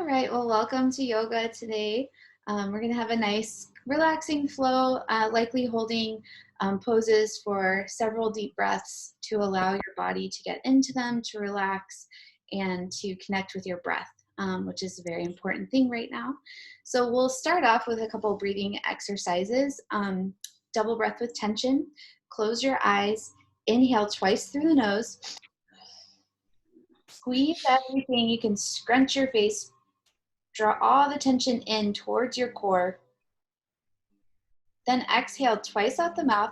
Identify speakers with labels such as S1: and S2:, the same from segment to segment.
S1: All right, well, welcome to yoga today. We're going to have a nice, relaxing flow, likely holding poses for several deep breaths to allow your body to get into them, to relax, and to connect with your breath, which is a very important thing right now. So we'll start off with a couple breathing exercises. Double breath with tension. Close your eyes. Inhale twice through the nose. Squeeze everything. You can scrunch your face. Draw all the tension in towards your core. Then exhale twice out the mouth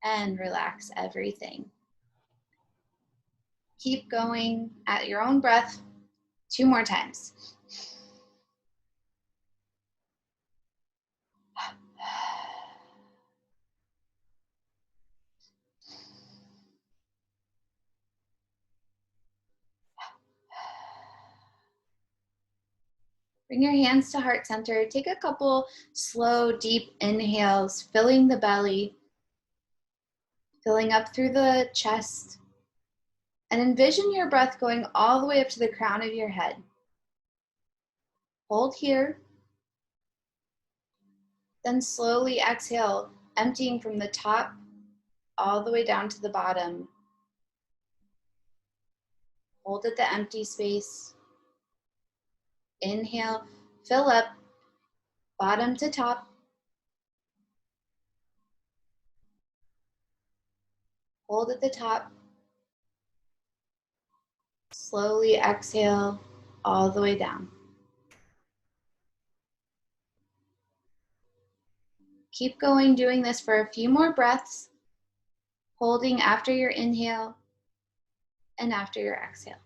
S1: and relax everything. Keep going at your own breath 2 more times. Bring your hands to heart center. Take a couple slow, deep inhales, filling the belly, filling up through the chest. And envision your breath going all the way up to the crown of your head. Hold here. Then slowly exhale, emptying from the top all the way down to the bottom. Hold at the empty space. Inhale, fill up, bottom to top. Hold at the top. Slowly exhale all the way down. Keep going, doing this for a few more breaths, holding after your inhale and after your exhale.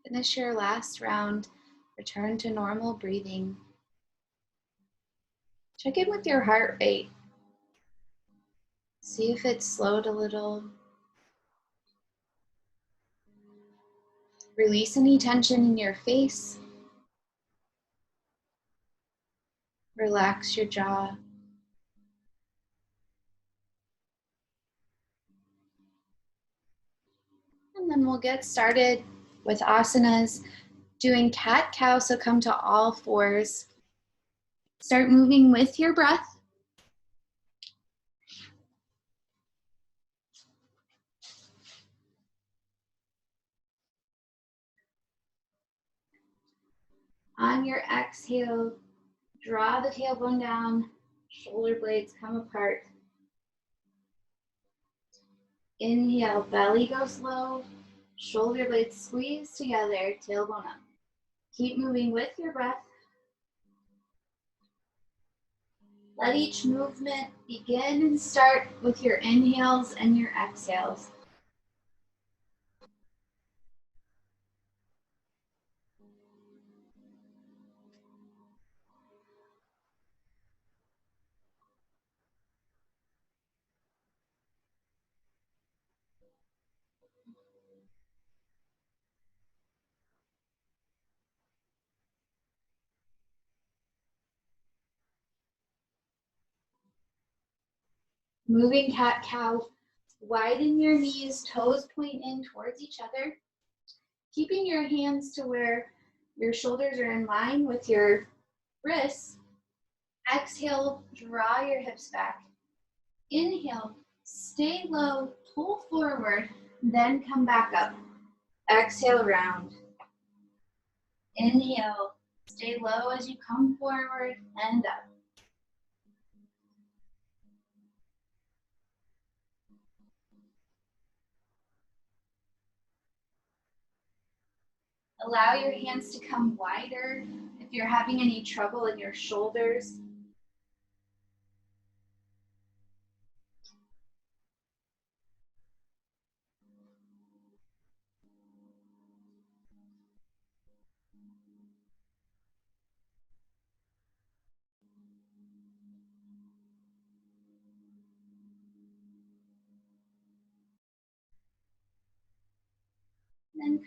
S1: Finish your last round. Return to normal breathing. Check in with your heart rate. See if it's slowed a little. Release any tension in your face. Relax your jaw. And then we'll get started with asanas, doing cat-cow, so come to all fours. Start moving with your breath. On your exhale, draw the tailbone down, shoulder blades come apart. Inhale, belly goes low, shoulder blades squeeze together, tailbone up. Keep moving with your breath. Let each movement begin and start with your inhales and your exhales. Moving cat-cow, widen your knees, toes point in towards each other. Keeping your hands to where your shoulders are in line with your wrists. Exhale, draw your hips back. Inhale, stay low, pull forward, then come back up. Exhale, round. Inhale, stay low as you come forward and up. Allow your hands to come wider if you're having any trouble in your shoulders.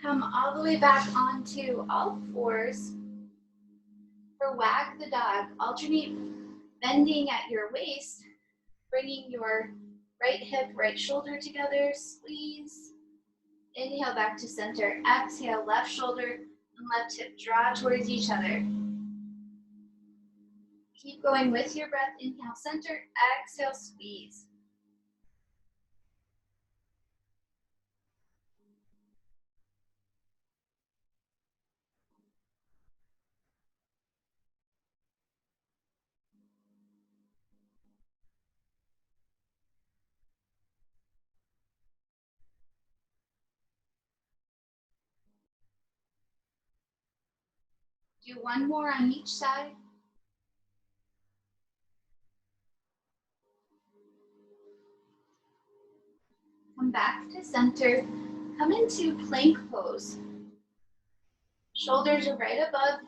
S1: Come all the way back onto all fours for wag the dog. Alternate bending at your waist, bringing your right hip, right shoulder together, squeeze. Inhale back to center. Exhale, left shoulder and left hip draw towards each other. Keep going with your breath. Inhale, center. Exhale, squeeze. Do one more on each side. Come back to center. Come into plank pose. Shoulders are right above,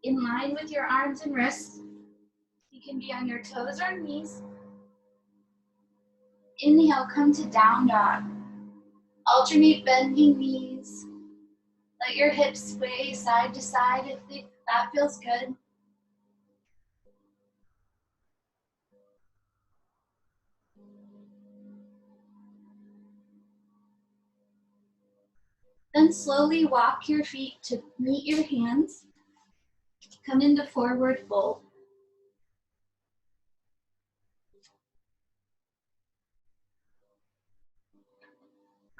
S1: in line with your arms and wrists. You can be on your toes or knees. Inhale, come to down dog. Alternate bending knees. Let your hips sway side to side if that feels good. Then slowly walk your feet to meet your hands. Come into forward fold.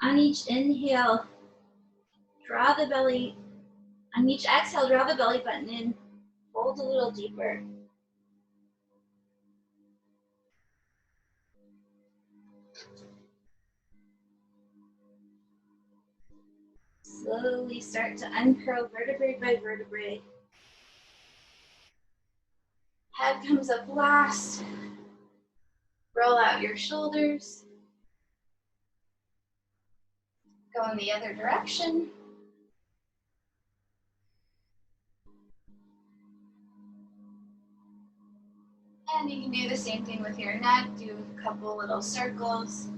S1: On each inhale, draw the belly. On each exhale, draw the belly button in. Fold a little deeper. Slowly start to uncurl vertebrae by vertebrae. Head comes up last. Roll out your shoulders. Go in the other direction. And you can do the same thing with your neck. Do a couple little circles.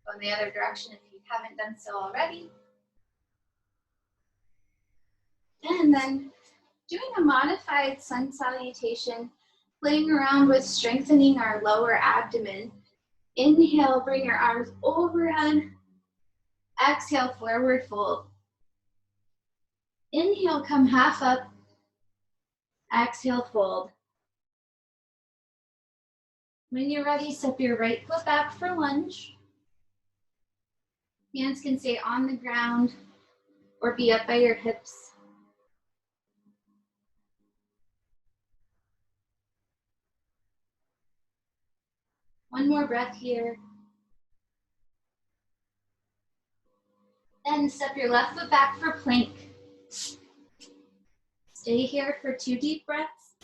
S1: Go in the other direction if you haven't done so already. And then doing a modified sun salutation, playing around with strengthening our lower abdomen. Inhale, bring your arms overhead. Exhale, forward fold. Inhale, come half up. Exhale, fold. When you're ready, step your right foot back for lunge. Hands can stay on the ground or be up by your hips. One more breath here. Then step your left foot back for plank. Stay here for 2 deep breaths.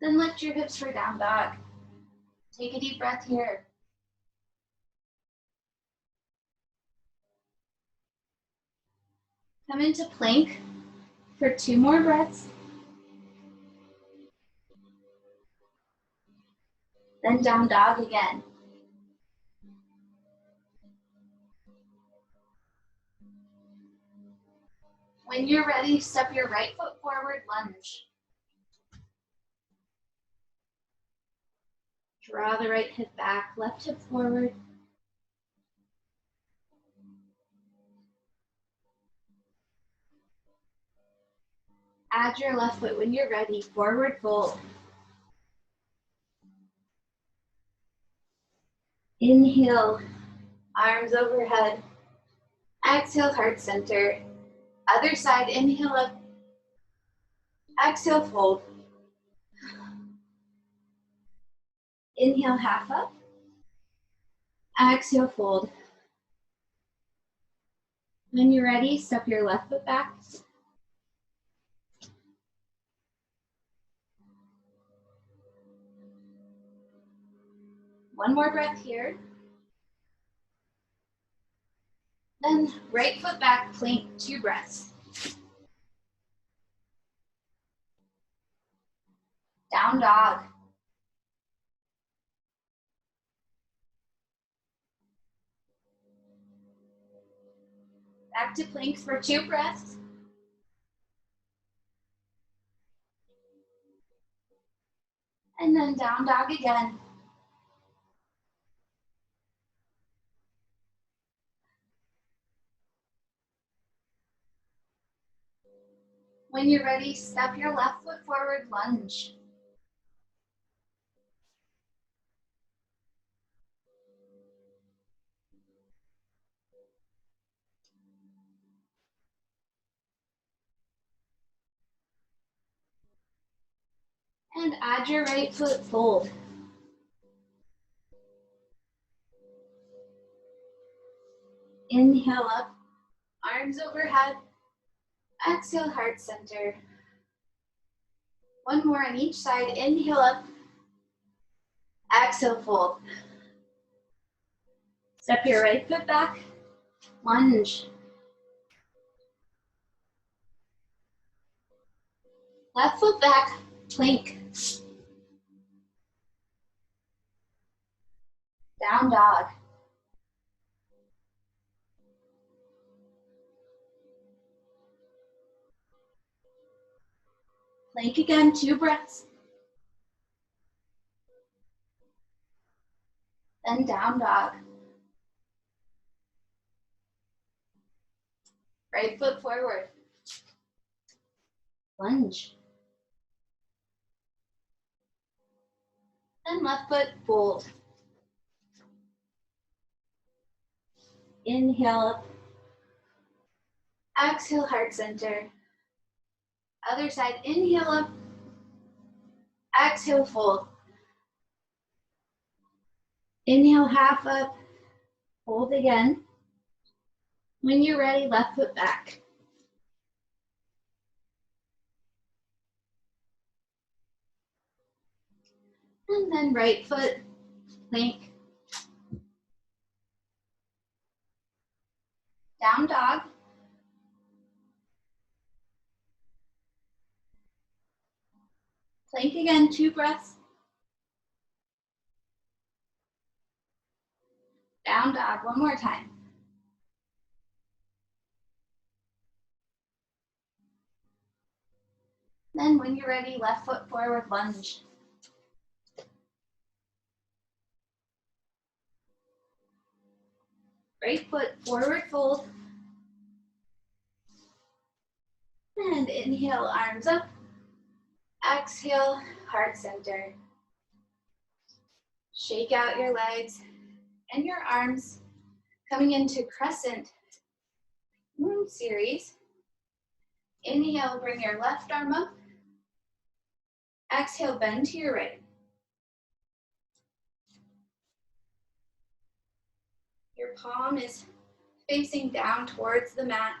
S1: Then lift your hips for down dog. Take a deep breath here. Come into plank for 2 more breaths. Then down dog again. When you're ready, step your right foot forward, lunge. Draw the right hip back, left hip forward. Add your left foot when you're ready, forward fold. Inhale, arms overhead. Exhale, heart center. Other side, inhale up. Exhale, fold. Inhale, half up. Exhale, fold. When you're ready, step your left foot back. One more breath here. Then right foot back, plank, 2 breaths. Down dog. Back to plank for 2 breaths. And then down dog again. When you're ready, step your left foot forward, lunge. And add your right foot, fold. Inhale up, arms overhead. Exhale, heart center. One more on each side. Inhale up, exhale, fold. Step your right foot back, lunge. Left foot back, plank. Down dog. Plank again, 2 breaths. Then down dog. Right foot forward. Lunge. Then left foot, fold. Inhale up. Exhale, heart center. Other side, inhale up. Exhale, fold. Inhale, half up. Hold again. When you're ready, left foot back. And then right foot, plank. Down dog. Plank again, 2 breaths. Down dog, one more time. Then when you're ready, left foot forward, lunge. Right foot forward, fold. And inhale, arms up. Exhale, heart center. Shake out your legs and your arms, coming into crescent moon series. Inhale, bring your left arm up. Exhale, bend to your right. Your palm is facing down towards the mat.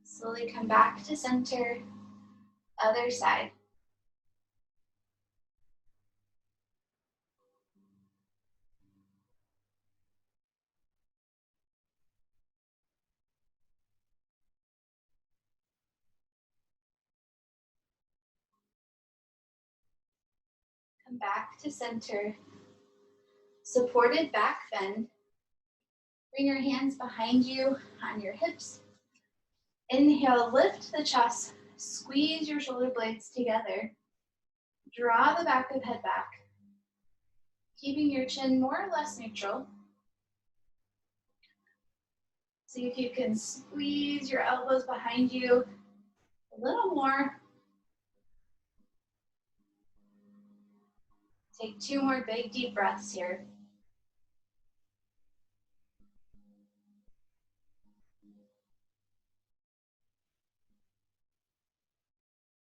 S1: Slowly come back to center, other side. Come back to center. Supported back bend. Bring your hands behind you on your hips. Inhale, lift the chest, squeeze your shoulder blades together. Draw the back of head back, keeping your chin more or less neutral. See if you can squeeze your elbows behind you a little more. Take 2 more big deep breaths here.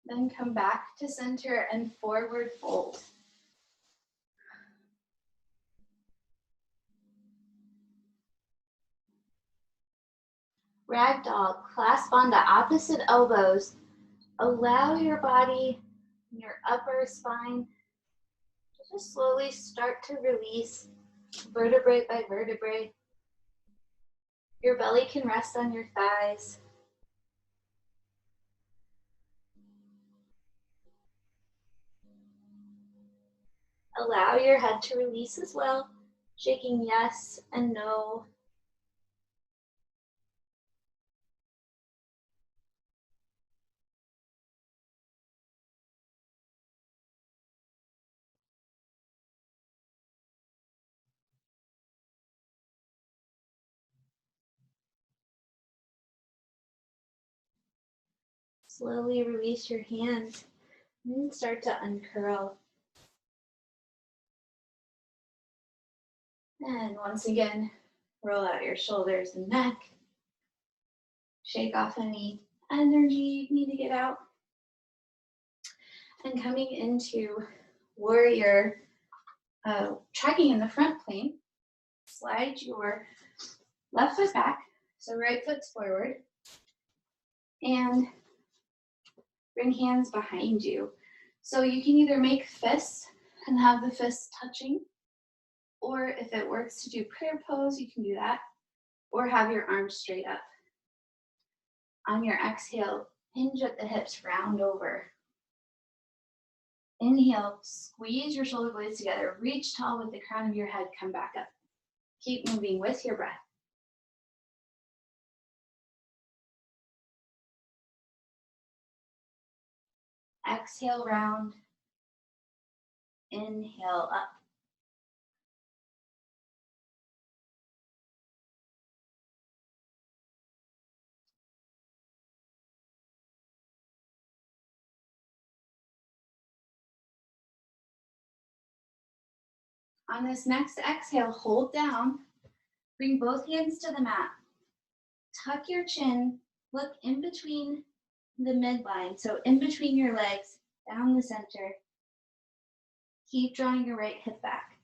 S1: Then come back to center and forward fold. Ragdoll, clasp on the opposite elbows. Allow your body, your upper spine, to just slowly start to release vertebrae by vertebrae. Your belly can rest on your thighs. Allow your head to release as well, shaking yes and no. Slowly release your hands and start to uncurl. And once again, roll out your shoulders and neck. Shake off any energy you need to get out. And coming into warrior, tracking in the front plane, slide your left foot back, so right foot's forward, and bring hands behind you. So you can either make fists and have the fists touching, or if it works to do prayer pose, you can do that, or have your arms straight up. On your exhale, hinge at the hips, round over. Inhale, squeeze your shoulder blades together, reach tall with the crown of your head, come back up. Keep moving with your breath. Exhale, round. Inhale, up. On this next exhale, hold down. Bring both hands to the mat. Tuck your chin. Look in between the midline, so in between your legs, down the center. Keep drawing your right hip back.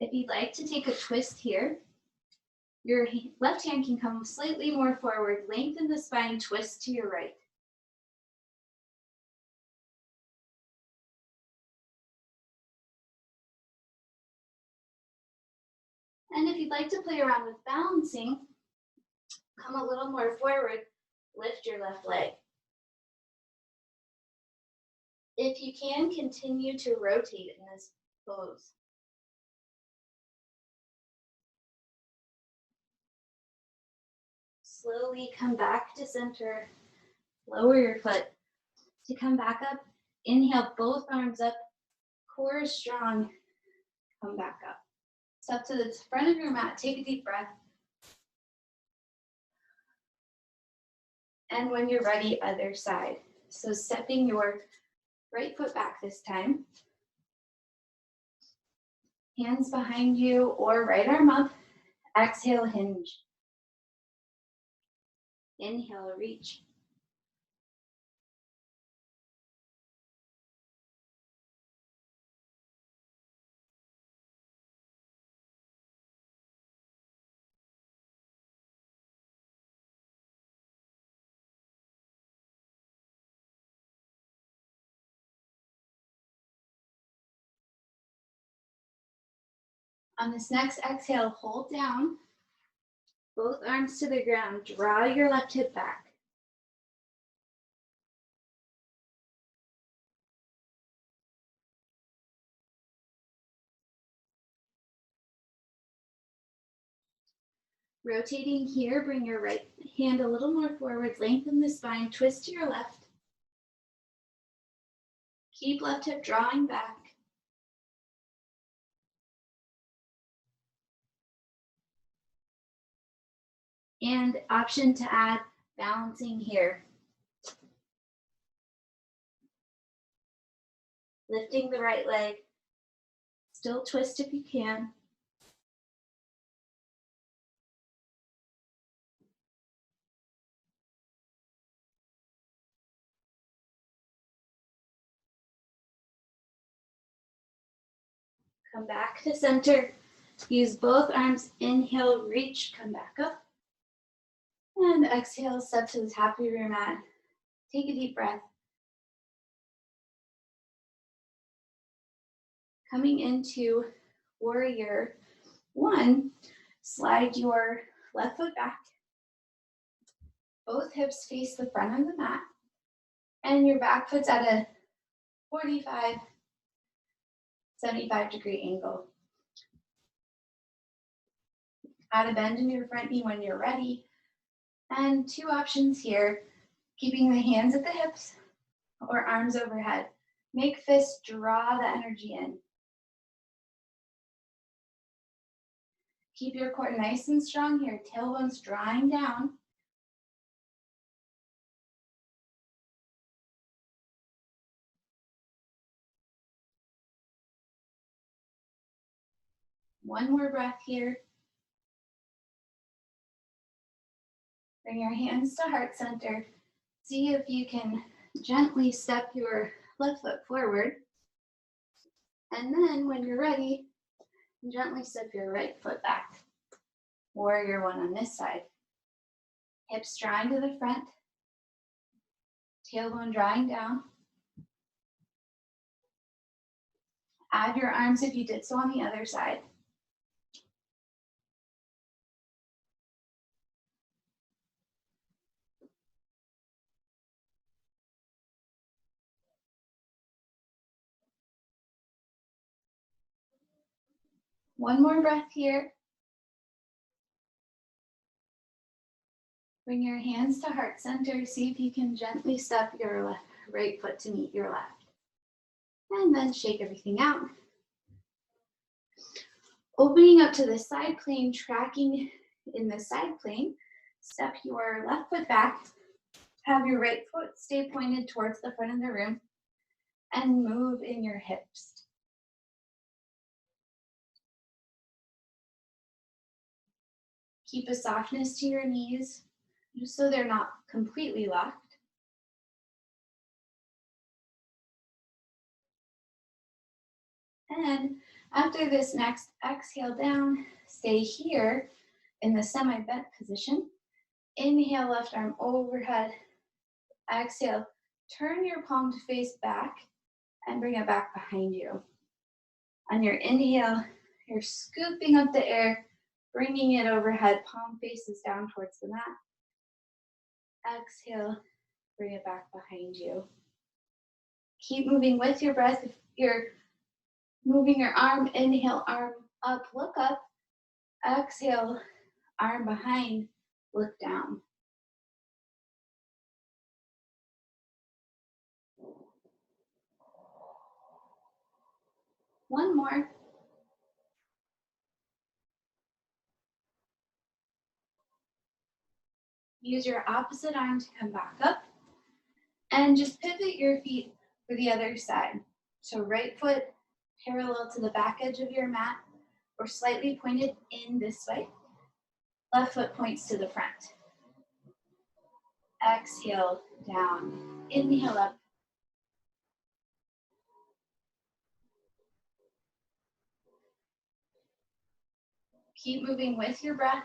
S1: If you'd like to take a twist here, your left hand can come slightly more forward, lengthen the spine, twist to your right. And if you'd like to play around with balancing, come a little more forward, lift your left leg. If you can, continue to rotate in this pose. Slowly come back to center, lower your foot. To come back up, inhale, both arms up, core is strong, come back up. Step to the front of your mat, take a deep breath. And when you're ready, other side. So stepping your right foot back this time. Hands behind you or right arm up. Exhale, hinge. Inhale, reach. On this next exhale, hold down. Both arms to the ground. Draw your left hip back. Rotating here, bring your right hand a little more forward, lengthen the spine, twist to your left. Keep left hip drawing back. And option to add balancing here. Lifting the right leg. Still twist if you can. Come back to center. Use both arms. Inhale, reach, come back up. And exhale, step to the top of your mat. Take a deep breath. Coming into warrior one, slide your left foot back. Both hips face the front of the mat. And your back foot's at a 45, 75-degree angle. Add a bend in your front knee when you're ready. And two options here, keeping the hands at the hips or arms overhead. Make fists draw the energy in. Keep your core nice and strong here, tailbones drawing down. One more breath here. Bring your hands to heart center. See if you can gently step your left foot forward. And then when you're ready, gently step your right foot back. Warrior one on this side. Hips drawing to the front. Tailbone drawing down. Add your arms if you did so on the other side. One more breath here. Bring your hands to heart center. See if you can gently step your right foot to meet your left. And then shake everything out. Opening up to the side plane, tracking in the side plane. Step your left foot back. Have your right foot stay pointed towards the front of the room. And move in your hips. Keep a softness to your knees, just so they're not completely locked. And after this next exhale down, stay here in the semi-bent position. Inhale, left arm overhead. Exhale, turn your palm to face back and bring it back behind you. On your inhale, you're scooping up the air, bringing it overhead, palm faces down towards the mat. Exhale, bring it back behind you. Keep moving with your breath. If you're moving your arm, inhale, arm up, look up. Exhale, arm behind, look down. One more. Use your opposite arm to come back up. And just pivot your feet for the other side. So right foot parallel to the back edge of your mat or slightly pointed in this way. Left foot points to the front. Exhale, down. Inhale up. Keep moving with your breath.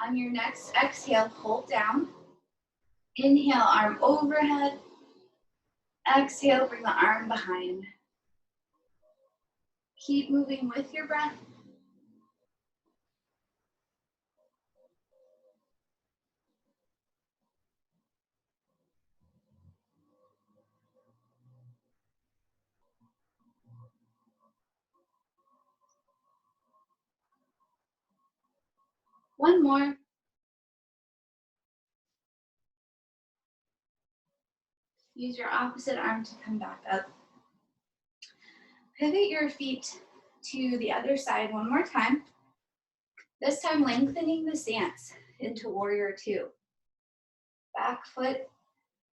S1: On your next exhale, hold down. Inhale, arm overhead. Exhale, bring the arm behind. Keep moving with your breath. One more. Use your opposite arm to come back up. Pivot your feet to the other side one more time. This time lengthening the stance into warrior two. Back foot,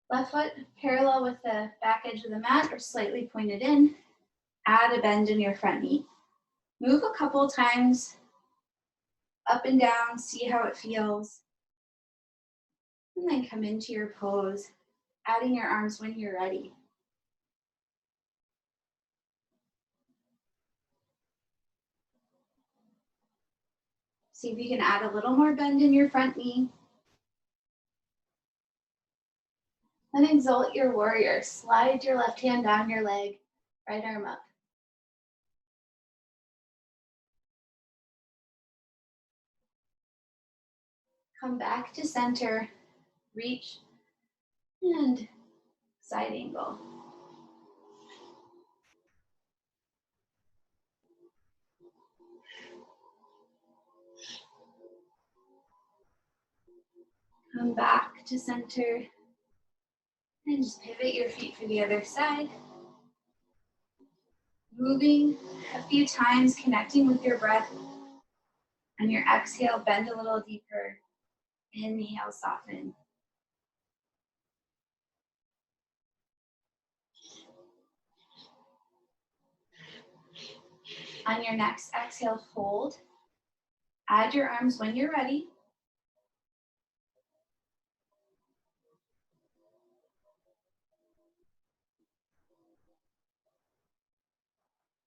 S1: left foot parallel with the back edge of the mat or slightly pointed in. Add a bend in your front knee. Move a couple times up and down, see how it feels. And then come into your pose, adding your arms when you're ready. See if you can add a little more bend in your front knee. Then exalt your warrior. Slide your left hand down your leg, right arm up. Come back to center, reach, and side angle. Come back to center, and just pivot your feet for the other side. Moving a few times, connecting with your breath. On your exhale, bend a little deeper. Inhale, soften. On your next exhale, fold. Add your arms when you're ready.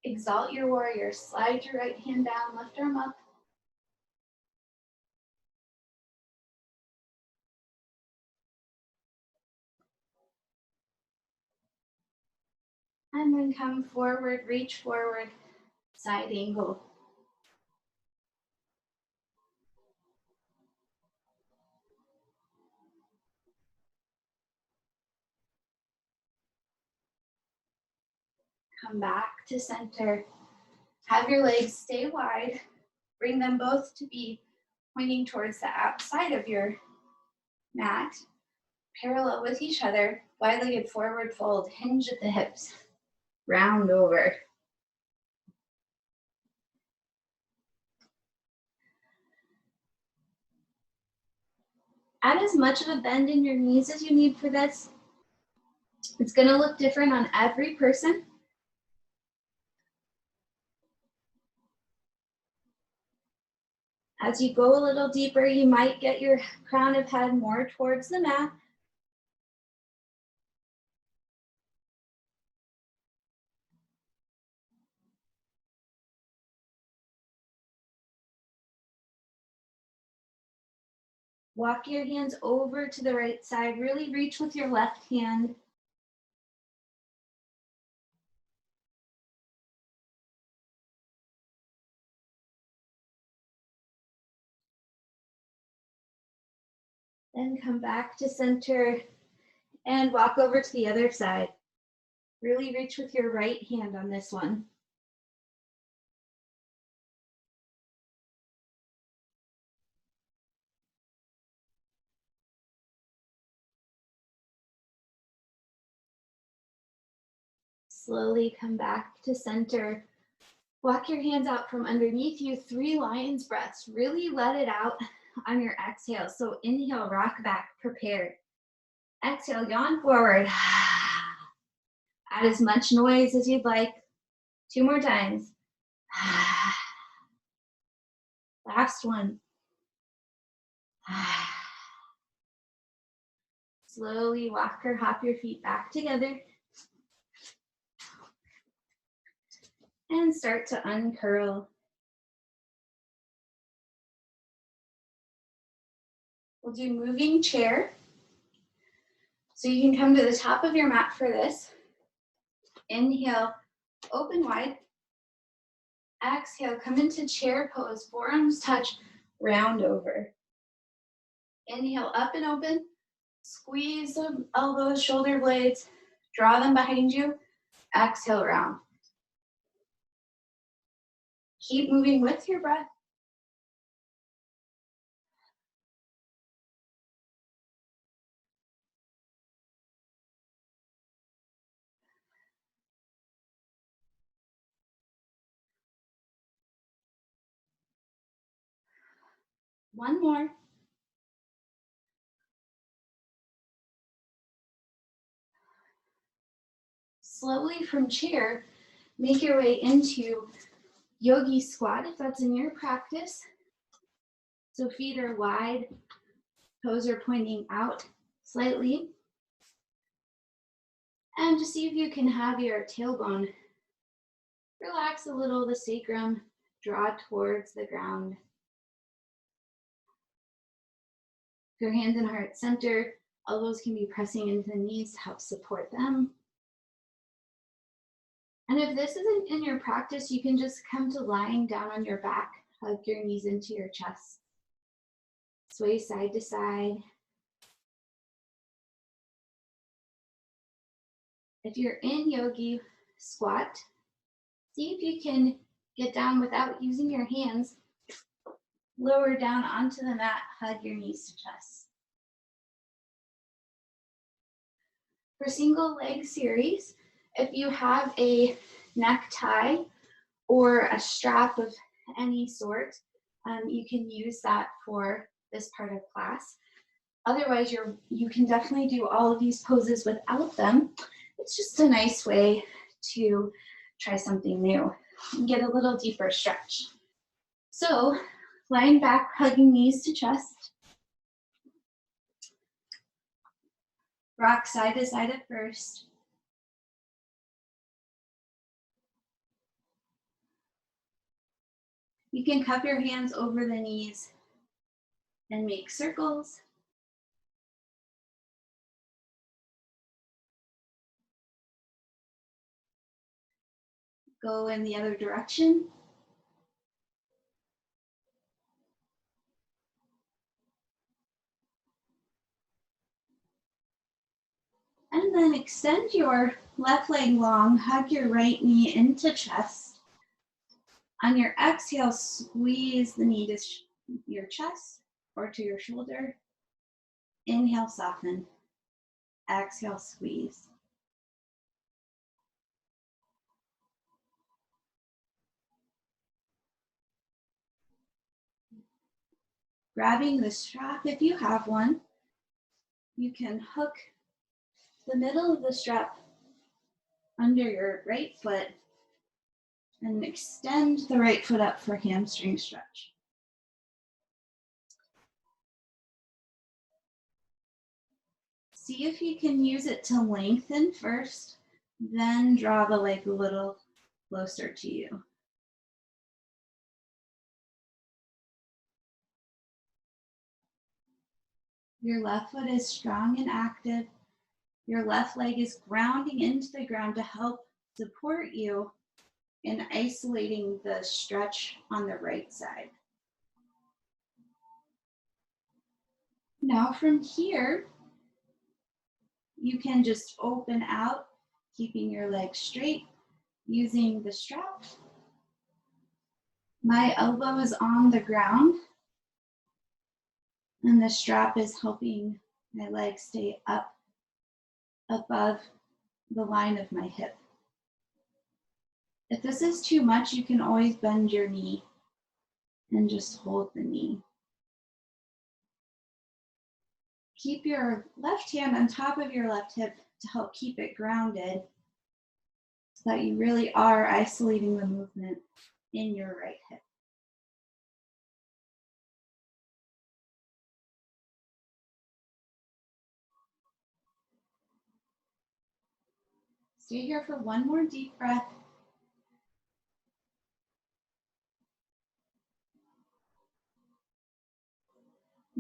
S1: Exalt your warrior. Slide your right hand down, left arm up. And then come forward, reach forward, side angle. Come back to center. Have your legs stay wide. Bring them both to be pointing towards the outside of your mat, parallel with each other. Wide-legged forward fold, hinge at the hips, round over. Add as much of a bend in your knees as you need for this. It's going to look different on every person. As you go a little deeper, you might get your crown of head more towards the mat. Walk your hands over to the right side. Really reach with your left hand. Then come back to center and walk over to the other side. Really reach with your right hand on this one. Slowly come back to center. Walk your hands out from underneath you, 3 lion's breaths. Really let it out on your exhale. So inhale, rock back, prepared. Exhale, yawn forward. Add as much noise as you'd like. 2 more times. Last one. Slowly walk or hop your feet back together. And start to uncurl. We'll do moving chair. So you can come to the top of your mat for this. Inhale, open wide. Exhale, come into chair pose, forearms touch, round over. Inhale, up and open. Squeeze the elbows, shoulder blades, draw them behind you. Exhale, round. Keep moving with your breath. One more. Slowly from chair, make your way into yogi squat if that's in your practice. So feet are wide, toes are pointing out slightly. And just see if you can have your tailbone relax a little, the sacrum draw towards the ground. Your hands and heart center, elbows can be pressing into the knees to help support them. And if this isn't in your practice, you can just come to lying down on your back, hug your knees into your chest. Sway side to side. If you're in yogi squat, see if you can get down without using your hands. Lower down onto the mat, hug your knees to chest. For single leg series, if you have a necktie or a strap of any sort, you can use that for this part of class. Otherwise, you can definitely do all of these poses without them. It's just a nice way to try something new and get a little deeper stretch. So, lying back, hugging knees to chest. Rock side to side at first. You can cup your hands over the knees and make circles. Go in the other direction. And then extend your left leg long, hug your right knee into chest. On your exhale, squeeze the knee to your chest or to your shoulder. Inhale, soften. Exhale, squeeze. Grabbing the strap if you have one, you can hook the middle of the strap under your right foot and extend the right foot up for hamstring stretch. See if you can use it to lengthen first, then draw the leg a little closer to you. Your left foot is strong and active. Your left leg is grounding into the ground to help support you in isolating the stretch on the right side. Now from here, you can just open out, keeping your legs straight, using the strap. My elbow is on the ground, and the strap is helping my legs stay up above the line of my hip. If this is too much, you can always bend your knee and just hold the knee. Keep your left hand on top of your left hip to help keep it grounded so that you really are isolating the movement in your right hip. Stay here for one more deep breath.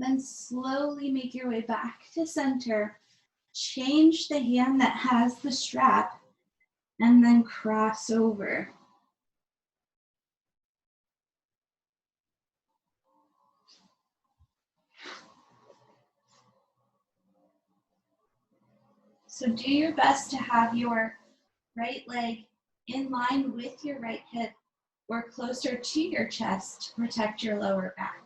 S1: Then slowly make your way back to center. Change the hand that has the strap and then cross over. So do your best to have your right leg in line with your right hip or closer to your chest to protect your lower back.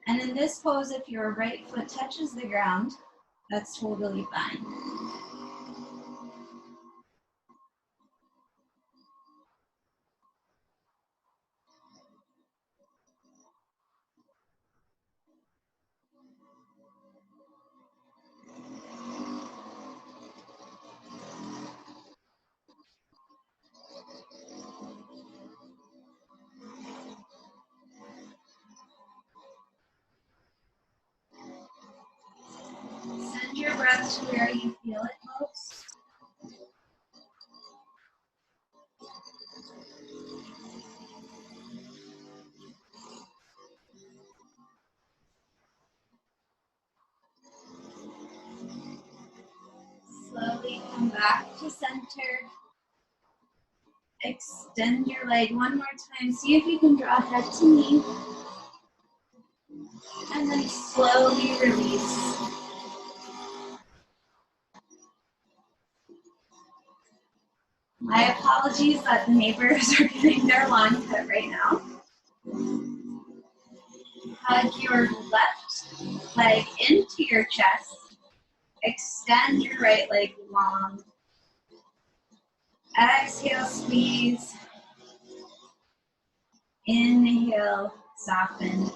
S1: And in this pose, if your right foot touches the ground, that's totally fine. Send your breath to where you feel it most. Slowly come back to center. Extend your leg one more time. See if you can draw head to knee. And then slowly release. My apologies that the neighbors are getting their lawn cut right now. Hug your left leg into your chest. Extend your right leg long. Exhale, squeeze. Inhale, soften.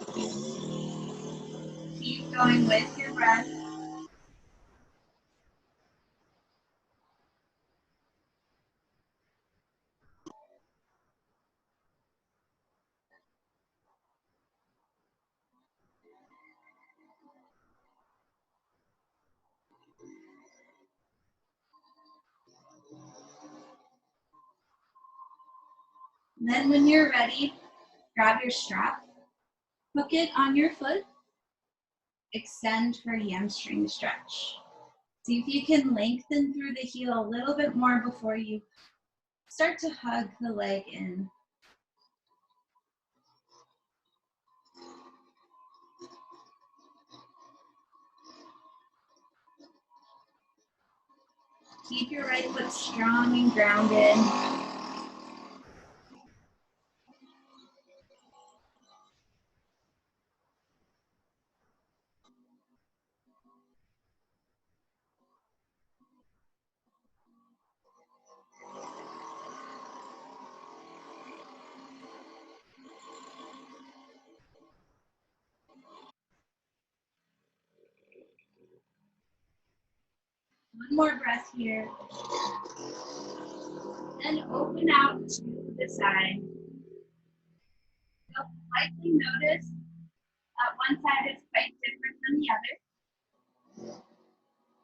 S1: Keep going with your breath. Then when you're ready, grab your strap, hook it on your foot, extend for a hamstring stretch. See if you can lengthen through the heel a little bit more before you start to hug the leg in. Keep your right foot strong and grounded. One more breath here. Then open out to the side. You'll likely notice that one side is quite different than the other.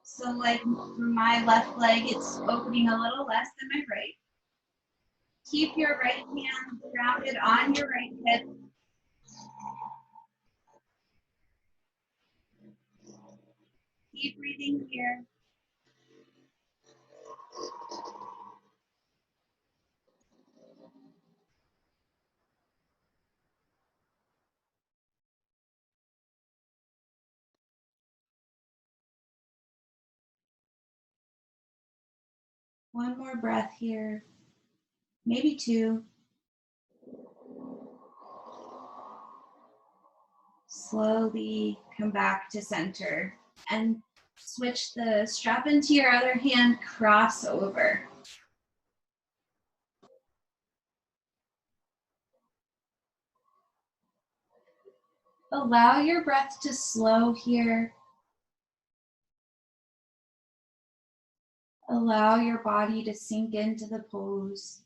S1: So like for my left leg, it's opening a little less than my right. Keep your right hand grounded on your right hip. Keep breathing here. One more breath here, maybe two. Slowly come back to center and switch the strap into your other hand, cross over. Allow your breath to slow here. Allow your body to sink into the pose.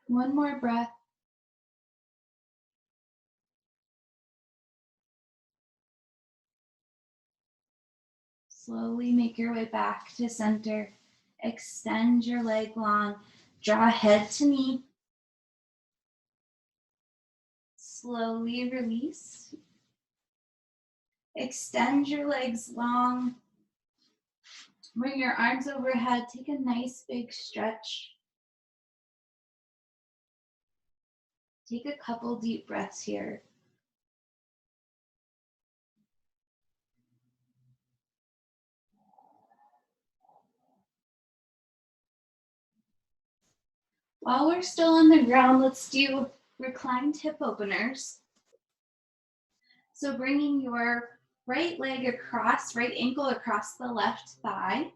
S1: One more breath. Slowly make your way back to center. Extend your leg long. Draw head to knee. Slowly release. Extend your legs long. Bring your arms overhead. Take a nice big stretch. Take a couple deep breaths here. While we're still on the ground, let's do reclined hip openers. So bringing your right leg across, right ankle across the left thigh.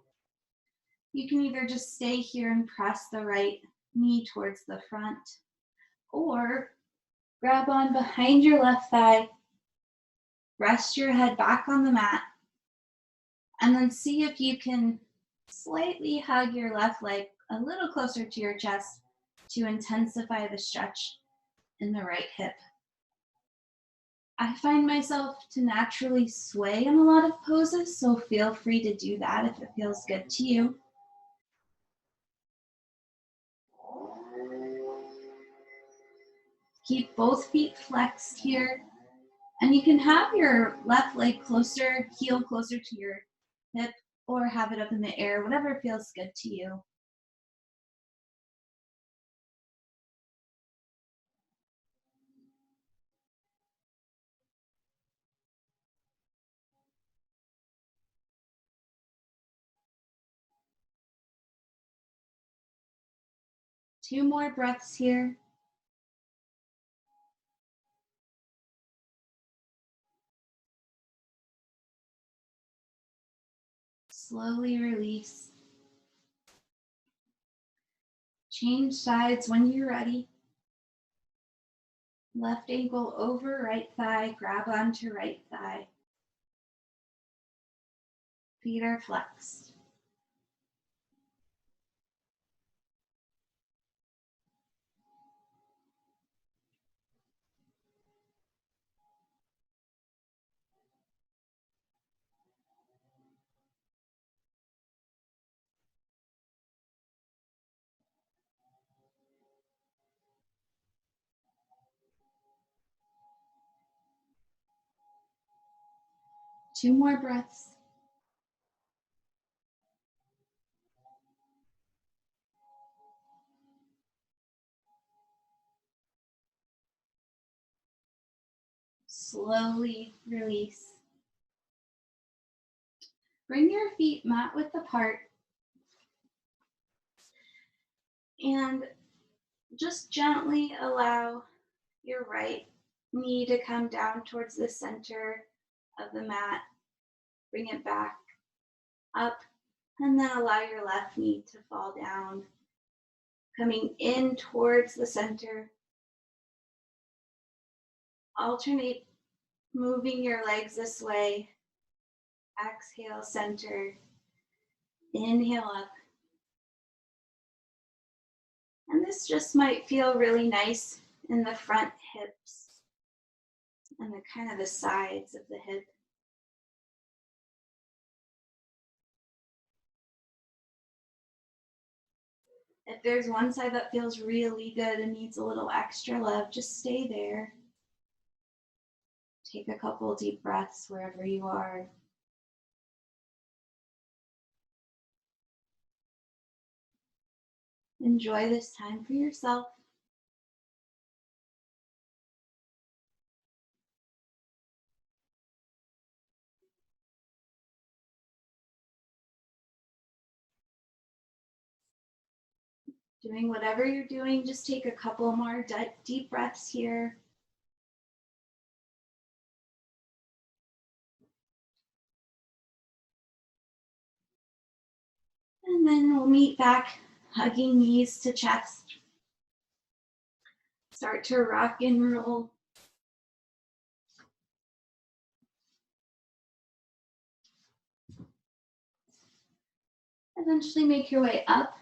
S1: You can either just stay here and press the right knee towards the front, or grab on behind your left thigh, rest your head back on the mat, And then see if you can slightly hug your left leg a little closer to your chest to intensify the stretch in the right hip. I find myself to naturally sway in a lot of poses, so feel free to do that if it feels good to you. Keep both feet flexed here. And you can have your left leg closer, heel closer to your hip, or have it up in the air, whatever feels good to you. Two more breaths here. Slowly release. Change sides when you're ready. Left ankle over right thigh, grab onto right thigh. Feet are flexed. Two more breaths. Slowly release. Bring your feet mat width apart and just gently allow your right knee to come down towards the center of the mat. Bring it back up, and then allow your left knee to fall down, coming in towards the center. Alternate moving your legs this way. Exhale, center. Inhale up. And this just might feel really nice in the front hips and the kind of the sides of the hip. If there's one side that feels really good and needs a little extra love, just stay there. Take a couple deep breaths wherever you are. Enjoy this time for yourself. Doing whatever you're doing, just take a couple more deep breaths here. And then we'll meet back, hugging knees to chest. Start to rock and roll. Eventually make your way up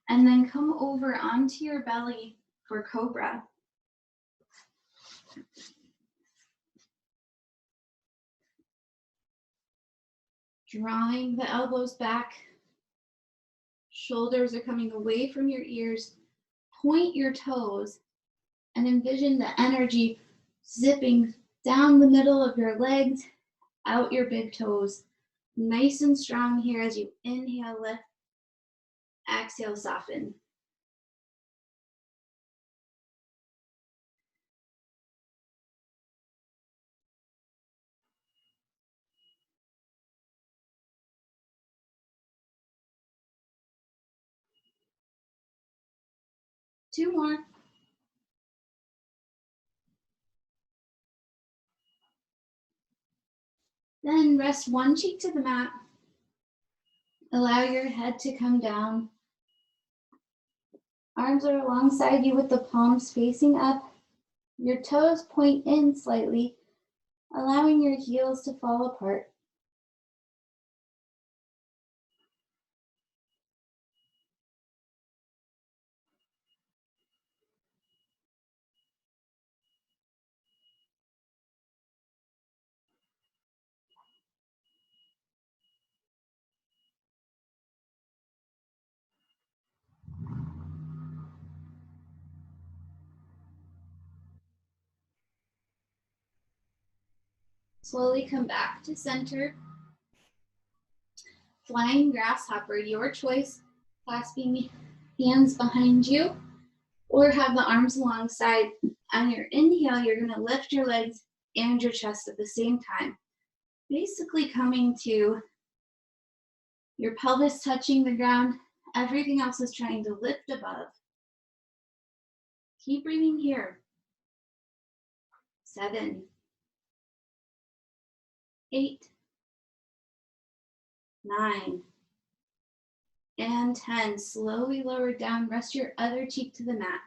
S1: and then come over onto your belly for cobra. Drawing the elbows back. Shoulders are coming away from your ears. Point your toes and envision the energy zipping down the middle of your legs, out your big toes. Nice and strong here as you inhale, lift, exhale, soften. Two more. Then rest one cheek to the mat. Allow your head to come down. Arms are alongside you with the palms facing up. Your toes point in slightly, allowing your heels to fall apart. Slowly come back to center. Flying grasshopper, your choice, clasping hands behind you or have the arms alongside. On your inhale, you're going to lift your legs and your chest at the same time, basically coming to your pelvis touching the ground. Everything else is trying to lift above. Keep breathing here. 7, 8, 9, and 10. Slowly lower down. Rest your other cheek to the mat.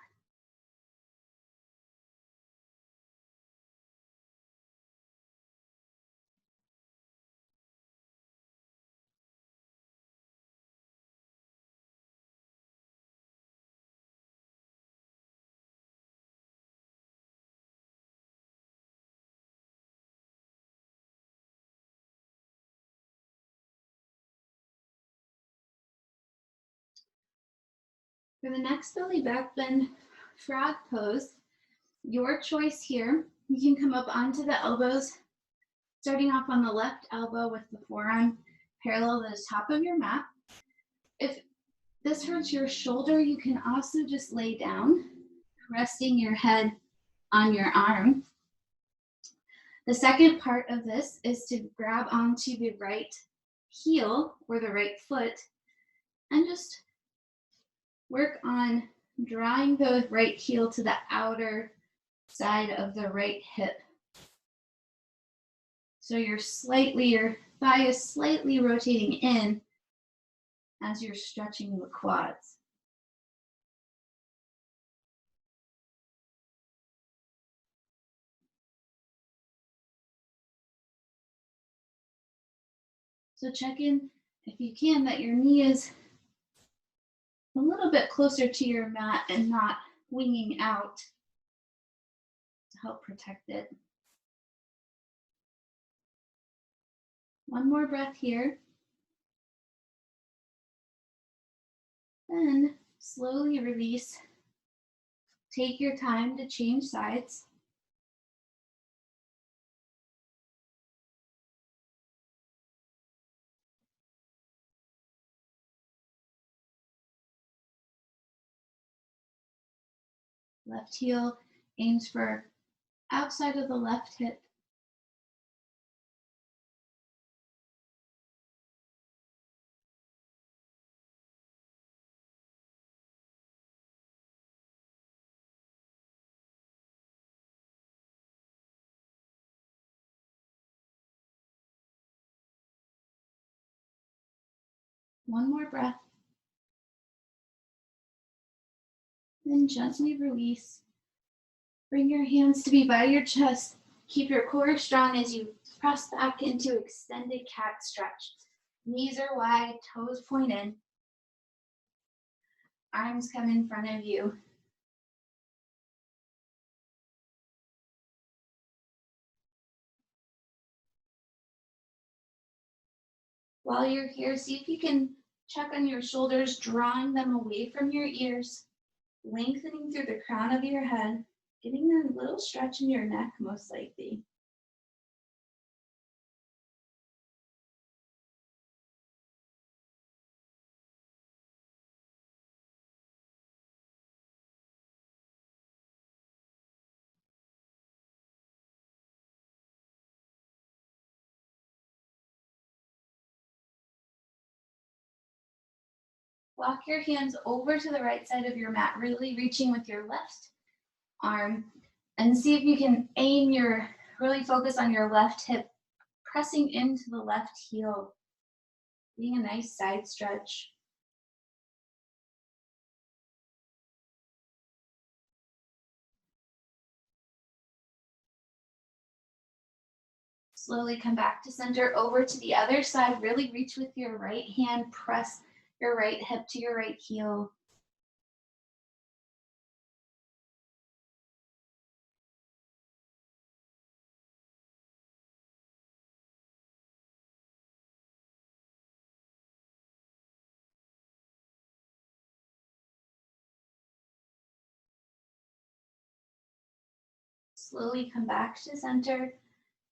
S1: For the next belly back bend frog pose, your choice here. You can come up onto the elbows, starting off on the left elbow with the forearm parallel to the top of your mat. If this hurts your shoulder, you can also just lay down, resting your head on your arm. The second part of this is to grab onto the right heel or the right foot and just work on drawing the right heel to the outer side of the right hip. So your thigh is slightly rotating in as you're stretching the quads. So check in, if you can, that your knee is a little bit closer to your mat and not winging out to help protect it. One more breath here. Then slowly release. Take your time to change sides. Left heel aims for outside of the left hip. One more breath. Then gently release. Bring your hands to be by your chest. Keep your core strong as you press back into extended cat stretch. Knees are wide, toes point in. Arms come in front of you. While you're here, see if you can check on your shoulders, drawing them away from your ears, lengthening through the crown of your head, getting a little stretch in your neck, most likely. Walk your hands over to the right side of your mat, really reaching with your left arm, and see if you can really focus on your left hip, pressing into the left heel, being a nice side stretch. Slowly come back to center, over to the other side. Really reach with your right hand, press your right hip to your right heel. Slowly come back to center.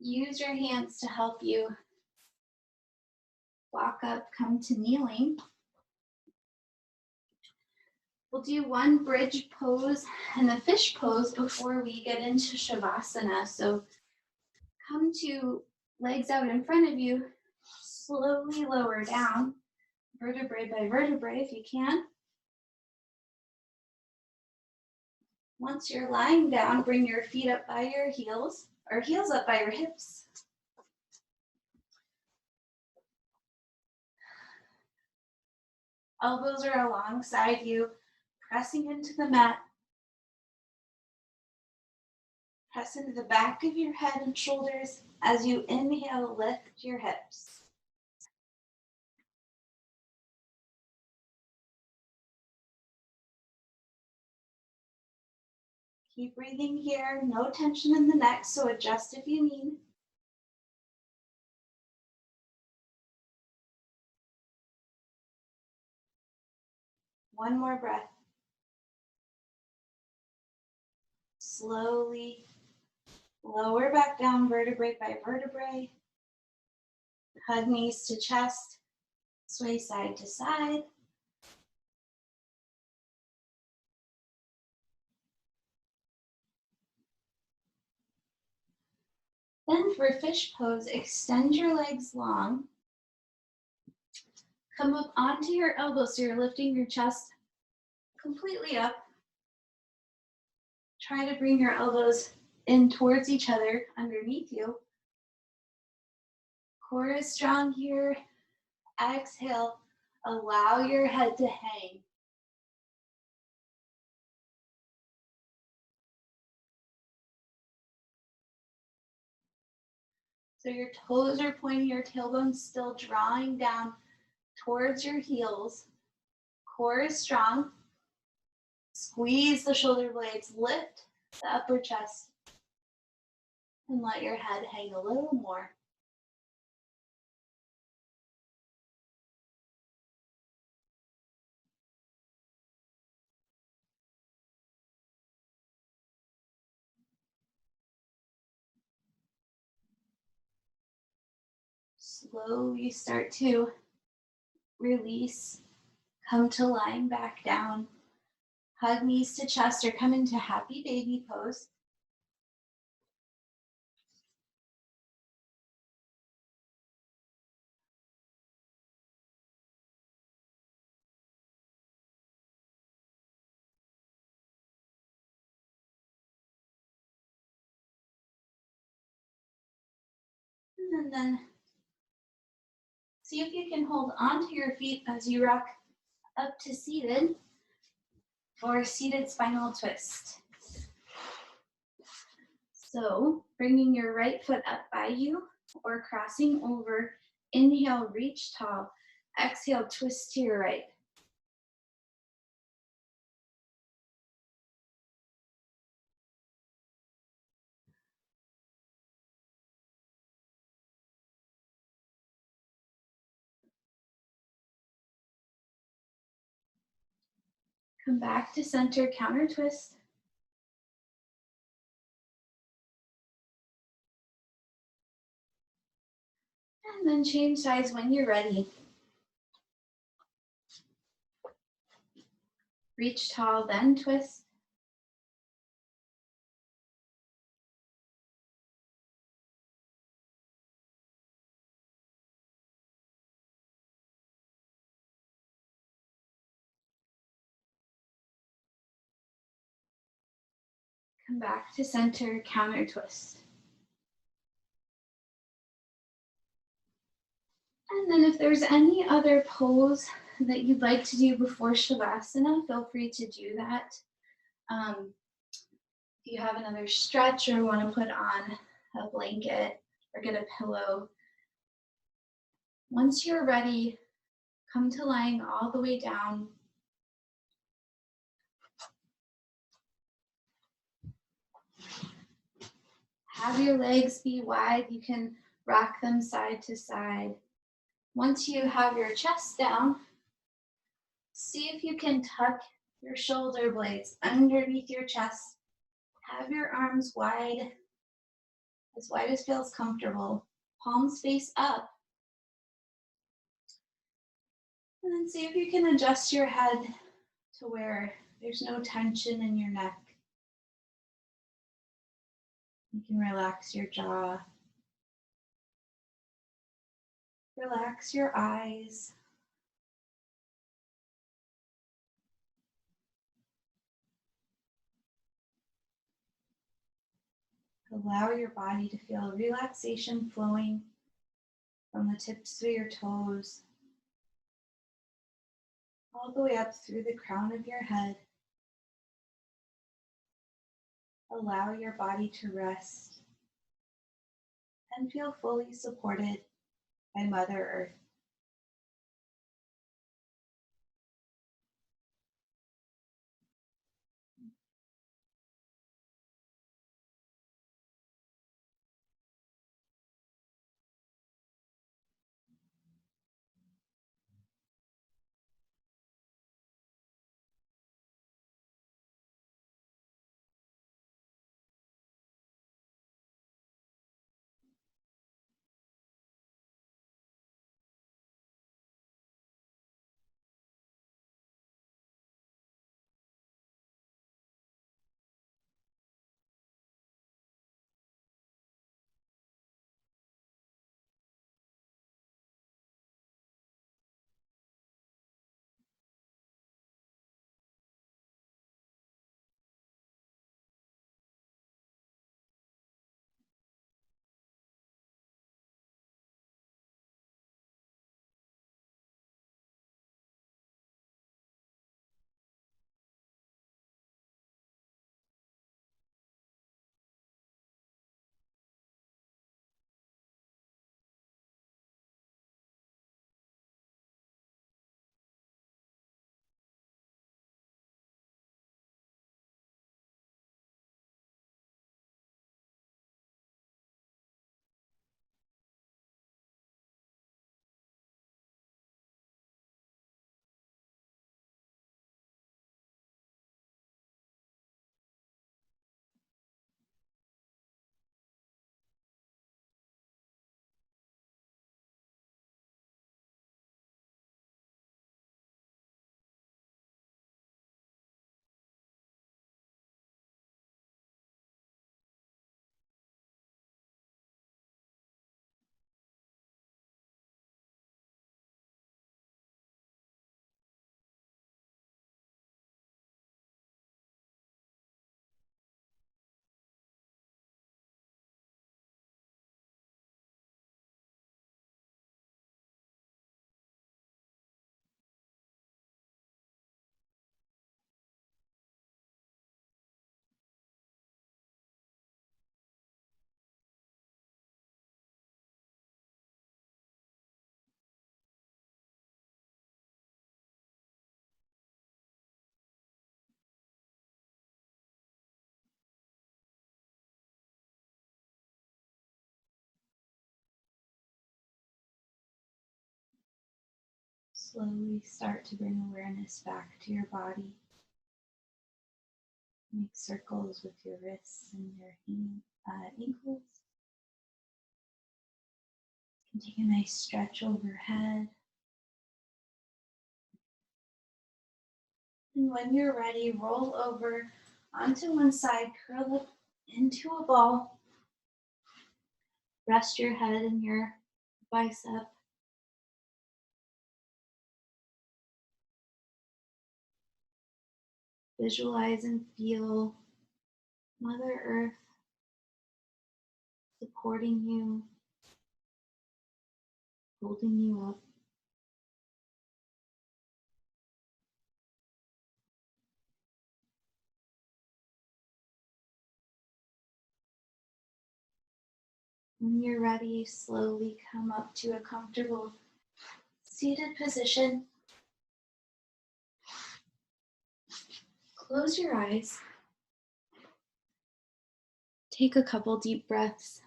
S1: use your hands to help you walk up, come to kneeling. We'll do one bridge pose and a fish pose before we get into Shavasana. So come to legs out in front of you, slowly lower down, vertebrae by vertebrae if you can. Once you're lying down, bring your feet up by your heels, or heels up by your hips. Elbows are alongside you, pressing into the mat. Press into the back of your head and shoulders. As you inhale, lift your hips. Keep breathing here, no tension in the neck, so adjust if you need. One more breath. Slowly lower back down, vertebrae by vertebrae. Hug knees to chest, sway side to side. Then for fish pose, extend your legs long. Come up onto your elbows so you're lifting your chest completely up. Try to bring your elbows in towards each other underneath you. Core is strong here. Exhale, allow your head to hang. So your toes are pointing, your tailbone's still drawing down towards your heels. Core is strong. Squeeze the shoulder blades, lift the upper chest, and let your head hang a little more. Slowly start to release, come to lying back down. Hug knees to chest or come into happy baby pose. And then see if you can hold onto your feet as you rock up to seated for seated spinal twist. So bringing your right foot up by you or crossing over, inhale, reach tall. Exhale, twist to your right. Come back to center, counter twist. And then change sides when you're ready. Reach tall, then twist. Come back to center, counter twist. And then if there's any other pose that you'd like to do before Shavasana, feel free to do that. If you have another stretch or want to put on a blanket or get a pillow, once you're ready, come to lying all the way down. Have your legs be wide. You can rock them side to side. Once you have your chest down, see if you can tuck your shoulder blades underneath your chest. Have your arms wide as wide as feels comfortable. Palms face up. And then see if you can adjust your head to where there's no tension in your neck. You can relax your jaw. Relax your eyes. Allow your body to feel relaxation flowing from the tips of your toes all the way up through the crown of your head. Allow your body to rest and feel fully supported by Mother Earth. Slowly start to bring awareness back to your body. Make circles with your wrists and your ankles. You can take a nice stretch overhead. And when you're ready, roll over onto one side, curl up into a ball. Rest your head in your bicep. Visualize and feel Mother Earth supporting you, holding you up. When you're ready, slowly come up to a comfortable seated position. Close your eyes. Take a couple deep breaths.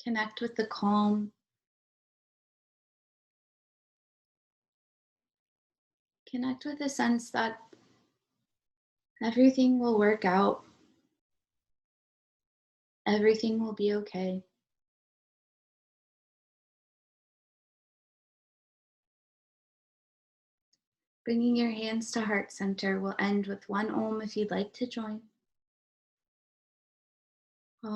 S1: Connect with the calm. Connect with the sense that Everything will work out. Everything will be okay. Bringing your hands to heart center will end with one Om if you'd like to join. Om.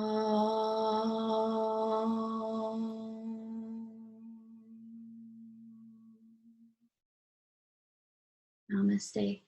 S1: Namaste.